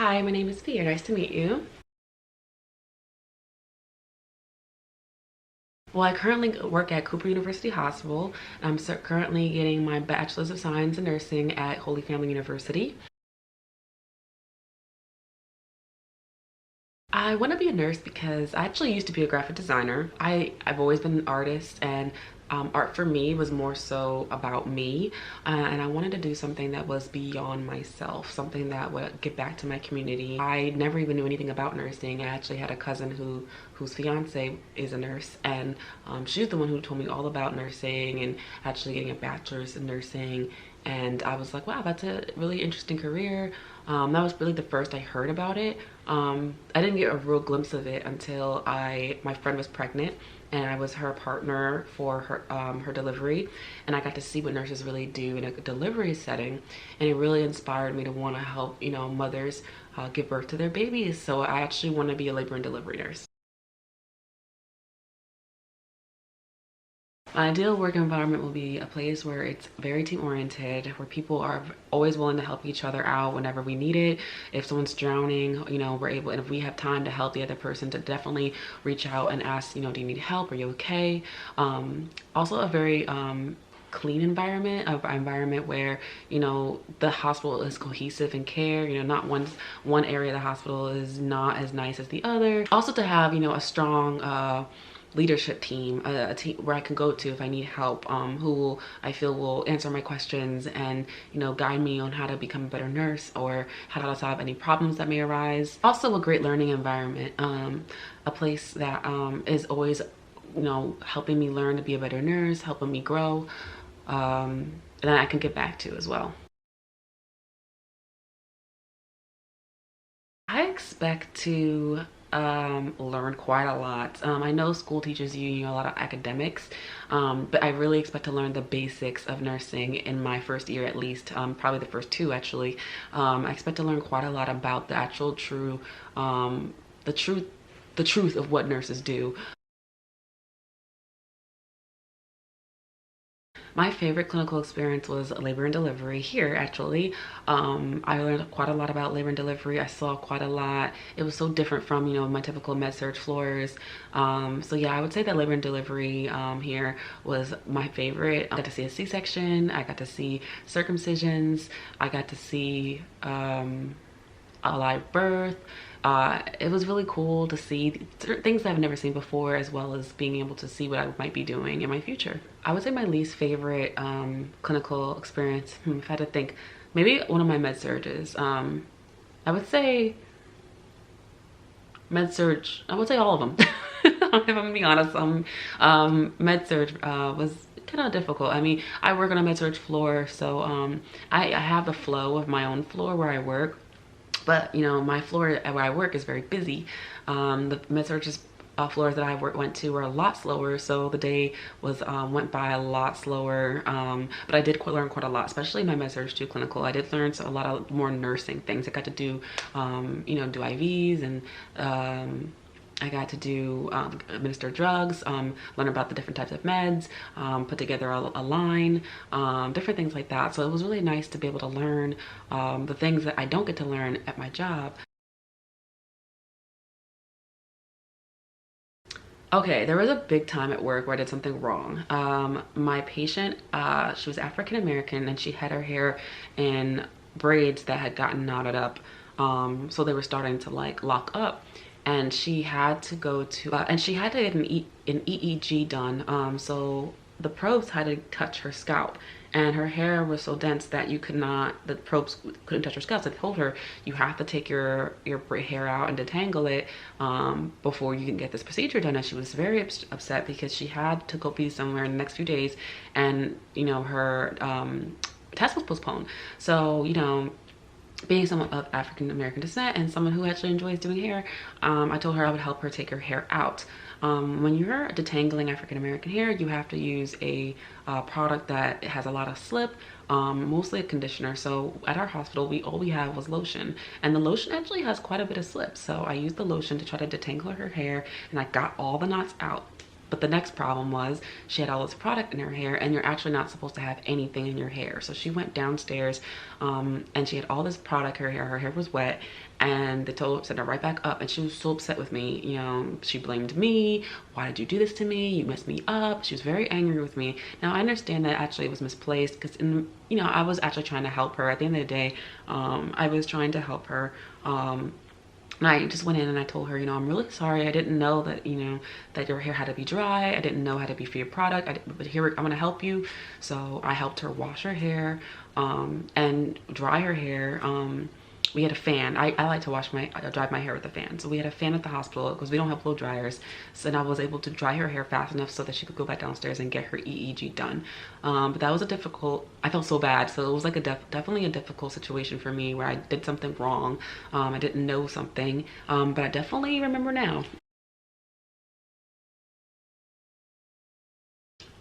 Hi, my name is Thea. Nice to meet you. Well, I currently work at Cooper University Hospital. I'm currently getting my Bachelor's of Science in Nursing at Holy Family University. I want to be a nurse because I actually used to be a graphic designer. I've always been an artist, and art for me was more so about me. And I wanted to do something that was beyond myself, something that would give back to my community. I never even knew anything about nursing. I actually had a cousin whose fiance is a nurse, and she's the one who told me all about nursing and actually getting a bachelor's in nursing. And I was like, wow, that's a really interesting career. That was really the first I heard about it. I didn't get a real glimpse of it until my friend was pregnant, and I was her partner for her delivery, and I got to see what nurses really do in a delivery setting, and it really inspired me to want to help mothers give birth to their babies. So I actually want to be a labor and delivery nurse. My ideal work environment will be a place where it's very team oriented, where people are always willing to help each other out whenever we need it. If someone's drowning, we're able, and if we have time to help the other person, to definitely reach out and ask, do you need help? Are you okay? Also a very clean environment, of environment where the hospital is cohesive in care. Not one area of the hospital is not as nice as the other. Also to have a strong leadership team, a team where I can go to if I need help, who I feel will answer my questions and guide me on how to become a better nurse or how to solve any problems that may arise. Also a great learning environment, a place that is always helping me learn to be a better nurse, helping me grow, that I can get back to as well. I expect to learn quite a lot. I know school teaches you, a lot of academics, but I really expect to learn the basics of nursing in my first year at least, probably the first two actually. I expect to learn quite a lot about the actual the truth, the truth of what nurses do. My favorite clinical experience was labor and delivery here, actually. I learned quite a lot about labor and delivery. I saw quite a lot. It was so different from, my typical med surg floors. So yeah, I would say that labor and delivery here was my favorite. I got to see a C-section. I got to see circumcisions. I got to see a live birth. It was really cool to see things that I've never seen before, as well as being able to see what I might be doing in my future. I would say my least favorite clinical experience, if I had to think, maybe one of my med surges. I would say med surg, I would say all of them. If I'm gonna be honest, med surg was kind of difficult. I mean, I work on a med surg floor, so I have the flow of my own floor where I work. But my floor where I work is very busy. The med-surg floors that I went to were a lot slower, so the day was went by a lot slower. But I did learn quite a lot, especially my med-surg 2 clinical. I did learn a lot of more nursing things. I got to do, do IVs, and I got to do administer drugs, learn about the different types of meds, put together a line, different things like that. So it was really nice to be able to learn the things that I don't get to learn at my job. Okay, there was a big time at work where I did something wrong. My patient, she was African American, and she had her hair in braids that had gotten knotted up. So they were starting to like lock up, and she had to go to and she had to get an EEG done. So the probes had to touch her scalp, and her hair was so dense that the probes couldn't touch her scalp. So I told her, you have to take your hair out and detangle it before you can get this procedure done. And she was very upset because she had to go be somewhere in the next few days, and her test was postponed. So being someone of African American descent and someone who actually enjoys doing hair, I told her I would help her take her hair out. When you're detangling African American hair, you have to use a product that has a lot of slip, mostly a conditioner. So at our hospital, all we have was lotion, and the lotion actually has quite a bit of slip. So I used the lotion to try to detangle her hair, and I got all the knots out. But the next problem was she had all this product in her hair, and you're actually not supposed to have anything in your hair. So she went downstairs and she had all this product. Her hair was wet, and they sent her right back up, and she was so upset with me. You know, she blamed me. Why did you do this to me? You messed me up. She was very angry with me. Now I understand that actually it was misplaced, because I was actually trying to help her. At the end of the day, I was trying to help her. And I just went in and I told her, I'm really sorry. I didn't know that, that your hair had to be dry. I didn't know how to be for your product. But here, I'm going to help you. So I helped her wash her hair and dry her hair. We had a fan. I like to dry my hair with a fan. So we had a fan at the hospital because we don't have blow dryers. So then I was able to dry her hair fast enough so that she could go back downstairs and get her EEG done. But that was I felt so bad. So it was like definitely a difficult situation for me where I did something wrong. I didn't know something, but I definitely remember now.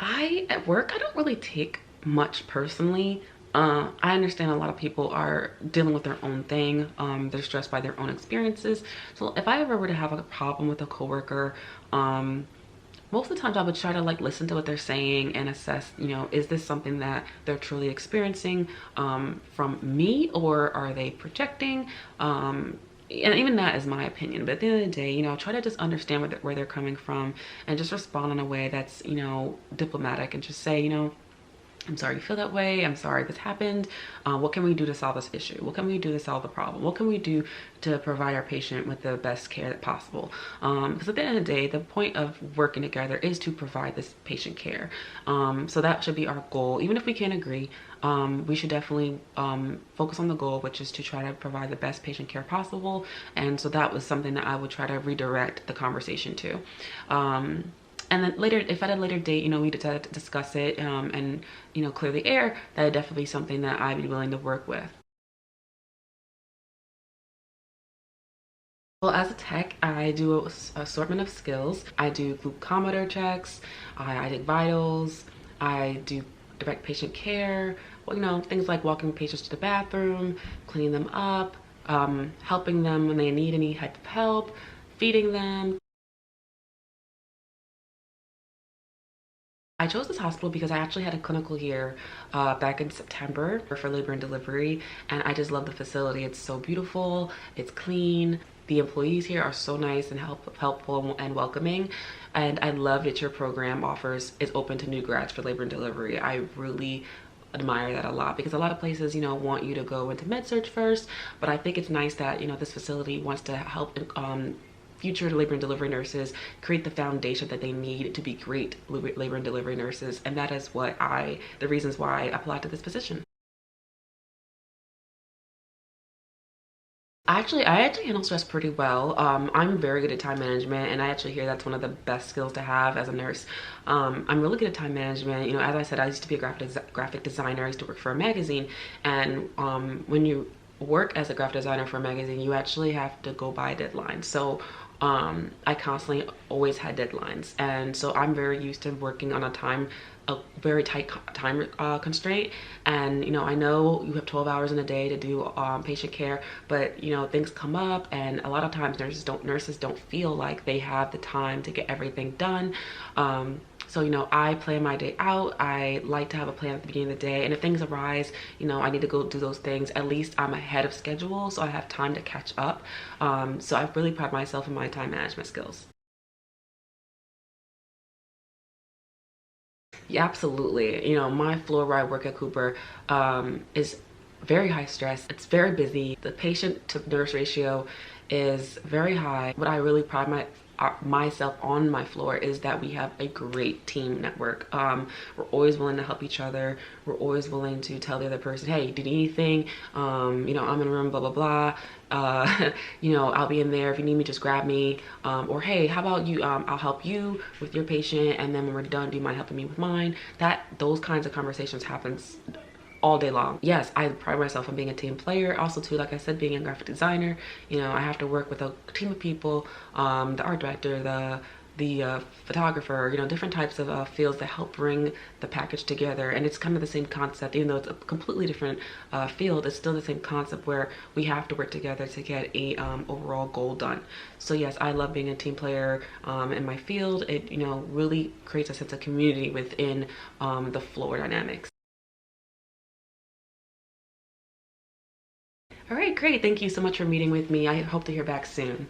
At work, I don't really take much personally. I understand a lot of people are dealing with their own thing. They're stressed by their own experiences. So if I ever were to have a problem with a coworker, most of the times I would try to listen to what they're saying and assess, is this something that they're truly experiencing from me, or are they projecting? And even that is my opinion, but at the end of the day, try to just understand where they're coming from, and just respond in a way that's, diplomatic, and just say, I'm sorry you feel that way. I'm sorry this happened. What can we do to solve this issue? What can we do to solve the problem? What can we do to provide our patient with the best care possible? Because at the end of the day, the point of working together is to provide this patient care. So that should be our goal. Even if we can't agree, we should definitely focus on the goal, which is to try to provide the best patient care possible. And so that was something that I would try to redirect the conversation to. And then later, if at a later date, we decided to discuss it and, clear the air, that would definitely be something that I'd be willing to work with. Well, as a tech, I do an assortment of skills. I do glucometer checks, I take vitals, I do direct patient care, things like walking patients to the bathroom, cleaning them up, helping them when they need any type of help, feeding them. I chose this hospital because I actually had a clinical year back in September for labor and delivery, and I just love the facility. It's so beautiful, it's clean. The employees here are so nice and helpful and welcoming, and I love that your program is open to new grads for labor and delivery. I really admire that a lot, because a lot of places want you to go into med surg first, but I think it's nice that this facility wants to help future labor and delivery nurses create the foundation that they need to be great labor and delivery nurses. And that is the reasons why I applied to this position. I actually handle stress pretty well. I'm very good at time management, and I actually hear that's one of the best skills to have as a nurse. I'm really good at time management. As I said, I used to be a graphic designer. I used to work for a magazine, and when you work as a graphic designer for a magazine, you actually have to go by deadlines. So I constantly always had deadlines, and so I'm very used to working on a very tight time constraint. And I know you have 12 hours in a day to do patient care, but things come up, and a lot of times nurses don't feel like they have the time to get everything done. So, I plan my day out. I like to have a plan at the beginning of the day. And if things arise, I need to go do those things, at least I'm ahead of schedule, so I have time to catch up. So I really pride myself in my time management skills. Yeah, absolutely. My floor where I work at Cooper is very high stress. It's very busy. The patient to nurse ratio is very high. What I really pride myself on my floor is that we have a great team network. We're always willing to help each other. We're always willing to tell the other person, hey, do you need anything? I'm in a room, blah, blah, blah. I'll be in there. If you need me, just grab me. Or hey, how about I'll help you with your patient, and then when we're done, do you mind helping me with mine? Those kinds of conversations happens all day long. Yes, I pride myself on being a team player. Also too, like I said, being a graphic designer, I have to work with a team of people, the art director, the the photographer, different types of fields that help bring the package together. And it's kind of the same concept, even though it's a completely different field, it's still the same concept where we have to work together to get a overall goal done. So yes, I love being a team player in my field. It, really creates a sense of community within the floor dynamics. All right, great. Thank you so much for meeting with me. I hope to hear back soon.